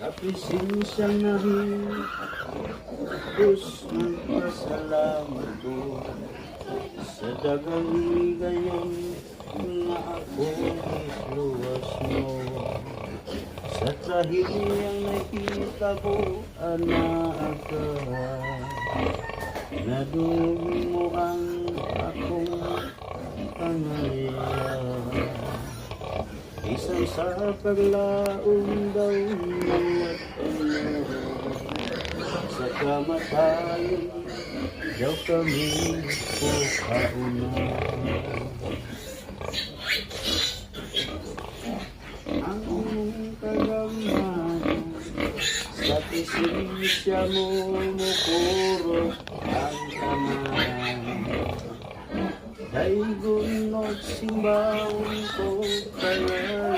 Kapresensya namin, Diyos magpasalamat ko sa dagang gayon na ako isluwas mo. Sa trahil niyang nakita ko, anak ka, nadumi mo ang akong pangalayan. Isang sa paglaong daw ng ano, sa kamatayon daw kami po kauna. Ang iyong kagamanan, sa presensya mo mukurot ang kamay. Dahil gunot simbawang ko kaya